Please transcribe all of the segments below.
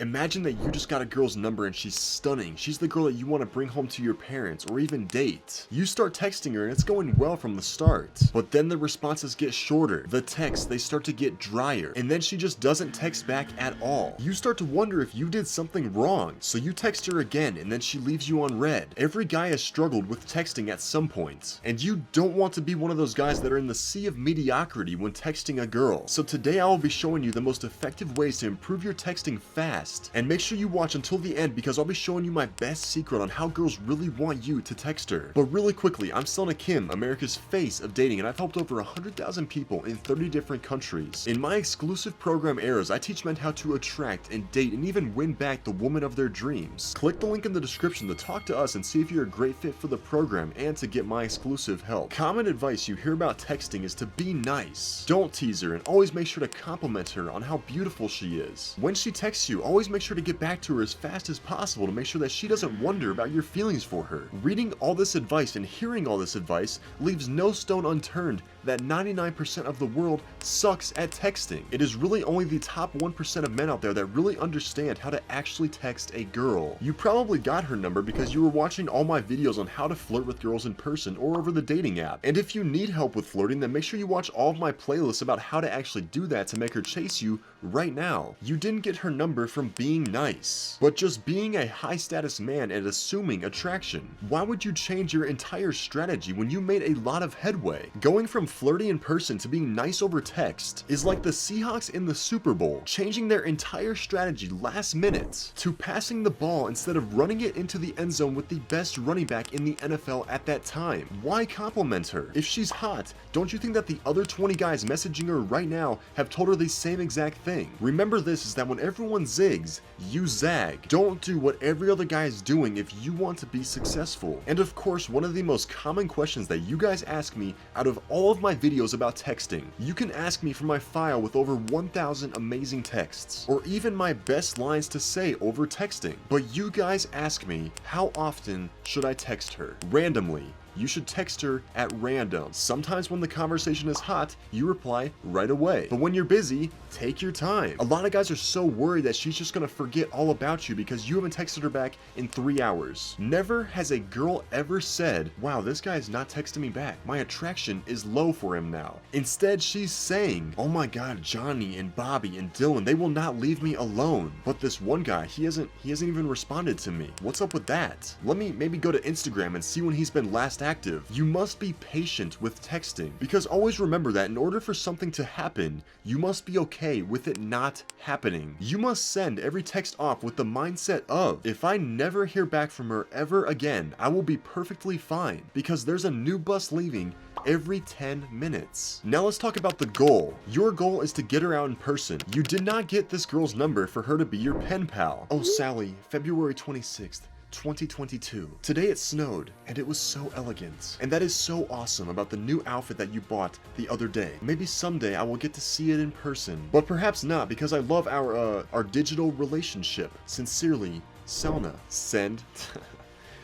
Imagine that you just got a girl's number and she's stunning. She's the girl that you want to bring home to your parents or even date. You start texting her and it's going well from the start. But then the responses get shorter. The texts, they start to get drier. And then she just doesn't text back at all. You start to wonder if you did something wrong. So you text her again and then she leaves you on read. Every guy has struggled with texting at some point. And you don't want to be one of those guys that are in the sea of mediocrity when texting a girl. So today I will be showing you the most effective ways to improve your texting fast. And make sure you watch until the end because I'll be showing you my best secret on how girls really want you to text her. But really quickly, I'm Selna Kim, America's face of dating, and I've helped over 100,000 people in 30 different countries. In my exclusive program Eras, I teach men how to attract and date and even win back the woman of their dreams. Click the link in the description to talk to us and see if you're a great fit for the program and to get my exclusive help. Common advice you hear about texting is to be nice. Don't tease her and always make sure to compliment her on how beautiful she is. When she texts you, always make sure to get back to her as fast as possible to make sure that she doesn't wonder about your feelings for her. Reading all this advice and hearing all this advice leaves no stone unturned that 99% of the world sucks at texting. It is really only the top 1% of men out there that really understand how to actually text a girl. You probably got her number because you were watching all my videos on how to flirt with girls in person or over the dating app. And if you need help with flirting, then make sure you watch all of my playlists about how to actually do that to make her chase you right now. You didn't get her number from being nice, but just being a high status man and assuming attraction. Why would you change your entire strategy when you made a lot of headway? Going from flirting in person to being nice over text is like the Seahawks in the Super Bowl, changing their entire strategy last minute to passing the ball instead of running it into the end zone with the best running back in the NFL at that time. Why compliment her? If she's hot, don't you think that the other 20 guys messaging her right now have told her the same exact thing? Remember this is that when everyone zigs, you zag. Don't do what every other guy is doing if you want to be successful. And of course, one of the most common questions that you guys ask me out of all of my videos about texting, you can ask me for my file with over 1,000 amazing texts, or even my best lines to say over texting. But you guys ask me, how often should I text her? Randomly. You should text her at random. Sometimes when the conversation is hot, you reply right away. But when you're busy, take your time. A lot of guys are so worried that she's just gonna forget all about you because you haven't texted her back in 3 hours. Never has a girl ever said, wow, this guy's not texting me back. My attraction is low for him now. Instead, she's saying, oh my God, Johnny and Bobby and Dylan, they will not leave me alone. But this one guy, he hasn't even responded to me. What's up with that? Let me maybe go to Instagram and see when he's been last active. You must be patient with texting because always remember that in order for something to happen, you must be okay with it not happening. You must send every text off with the mindset of, if I never hear back from her ever again, I will be perfectly fine because there's a new bus leaving every 10 minutes. Now let's talk about the goal. Your goal is to get her out in person. You did not get this girl's number for her to be your pen pal. Oh, Sally, February 26th. 2022. Today it snowed and it was so elegant. And that is so awesome about the new outfit that you bought the other day. Maybe someday I will get to see it in person, but perhaps not because I love our digital relationship. Sincerely, Selna. Send.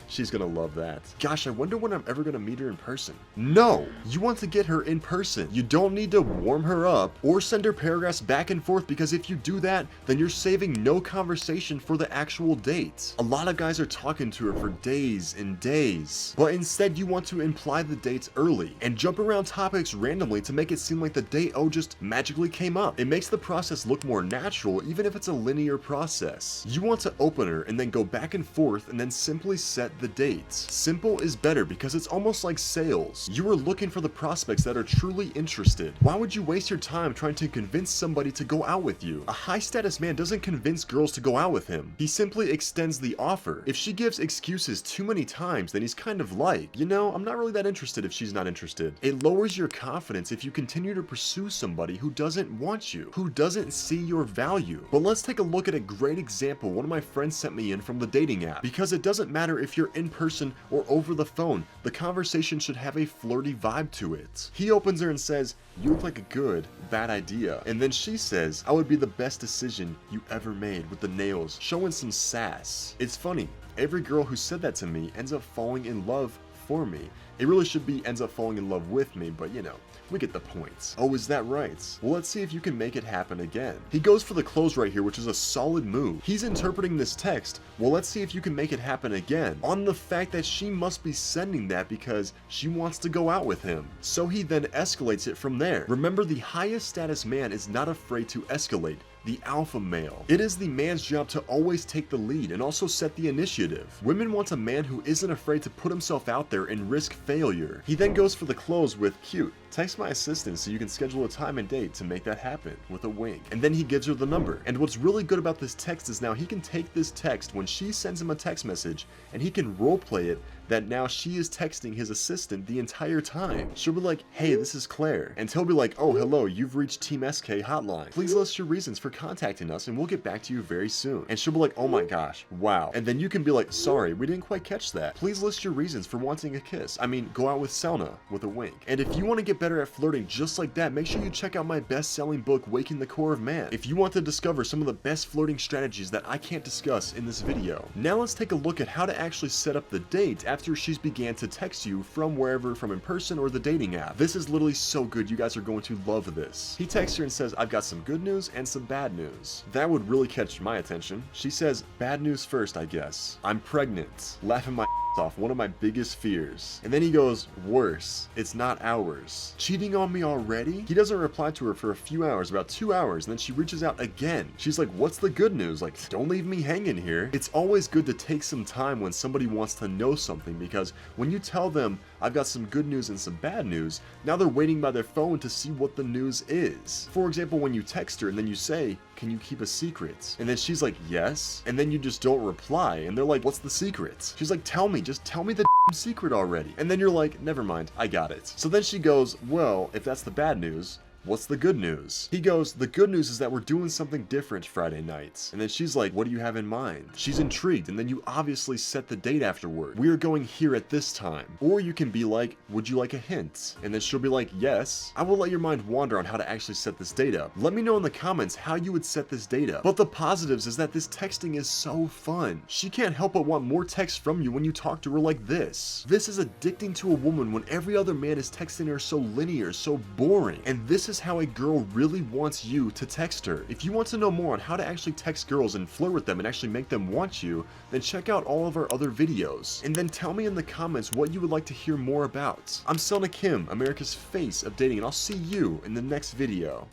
She's gonna love that. Gosh, I wonder when I'm ever gonna meet her in person. No! You want to get her in person. You don't need to warm her up or send her paragraphs back and forth because if you do that, then you're saving no conversation for the actual date. A lot of guys are talking to her for days and days, but instead you want to imply the dates early and jump around topics randomly to make it seem like the date just magically came up. It makes the process look more natural even if it's a linear process. You want to open her and then go back and forth and then simply set the dates. Simple is better because it's almost like sales. You are looking for the prospects that are truly interested. Why would you waste your time trying to convince somebody to go out with you? A high status man doesn't convince girls to go out with him. He simply extends the offer. If she gives excuses too many times, then he's kind of like, you know, I'm not really that interested if she's not interested. It lowers your confidence if you continue to pursue somebody who doesn't want you, who doesn't see your value. But let's take a look at a great example one of my friends sent me in from the dating app, because it doesn't matter if you're in person or over the phone, the conversation should have a flirty vibe to it. He opens her and says, you look like a good, bad idea. And then she says, I would be the best decision you ever made, with the nails, showing some sass. It's funny, every girl who said that to me ends up falling in love for me. It really should be ends up falling in love with me, but you know, we get the point. Oh, is that right? Well, let's see if you can make it happen again. He goes for the close right here, which is a solid move. He's interpreting this text. Well, let's see if you can make it happen again. On the fact that she must be sending that because she wants to go out with him. So he then escalates it from there. Remember, the highest status man is not afraid to escalate. The alpha male. It is the man's job to always take the lead and also set the initiative. Women want a man who isn't afraid to put himself out there and risk failure. He then goes for the close with cute. Text my assistant so you can schedule a time and date to make that happen with a wink. And then he gives her the number. And what's really good about this text is now he can take this text when she sends him a text message and he can roleplay it that now she is texting his assistant the entire time. She'll be like, hey, this is Claire. And he'll be like, oh, hello, you've reached Team SK hotline. Please list your reasons for contacting us and we'll get back to you very soon. And she'll be like, oh my gosh, wow. And then you can be like, sorry, we didn't quite catch that. Please list your reasons for wanting a kiss. I mean, go out with Selna with a wink. And if you want to get better at flirting just like that, make sure you check out my best-selling book, Waking the Core of Man, if you want to discover some of the best flirting strategies that I can't discuss in this video. Now let's take a look at how to actually set up the date after she's began to text you from wherever, from in person or the dating app. This is literally so good. You guys are going to love this. He texts her and says, I've got some good news and some bad news. That would really catch my attention. She says, bad news first, I guess. I'm pregnant. Laughing my off, one of my biggest fears. And then he goes, worse, it's not ours. Cheating on me already? He doesn't reply to her for a few hours, about 2 hours, and then she reaches out again. She's like, what's the good news? Like, don't leave me hanging here. It's always good to take some time when somebody wants to know something, because when you tell them, I've got some good news and some bad news, now they're waiting by their phone to see what the news is. For example, when you text her and then you say, can you keep a secret? And then she's like, yes. And then you just don't reply. And they're like, what's the secret? She's like, tell me, just tell me the secret already. And then you're like, never mind, I got it. So then she goes, well, if that's the bad news, what's the good news? He goes, the good news is that we're doing something different Friday nights. And then she's like, what do you have in mind? She's intrigued, and then you obviously set the date afterward. We are going here at this time. Or you can be like, would you like a hint? And then she'll be like, yes. I will let your mind wander on how to actually set this date up. Let me know in the comments how you would set this date up. But the positives is that this texting is so fun. She can't help but want more text from you when you talk to her like this. This is addicting to a woman when every other man is texting her so linear, so boring. And this is how a girl really wants you to text her. If you want to know more on how to actually text girls and flirt with them and actually make them want you, then check out all of our other videos. And then tell me in the comments what you would like to hear more about. I'm Selna Kim, America's face of dating, and I'll see you in the next video.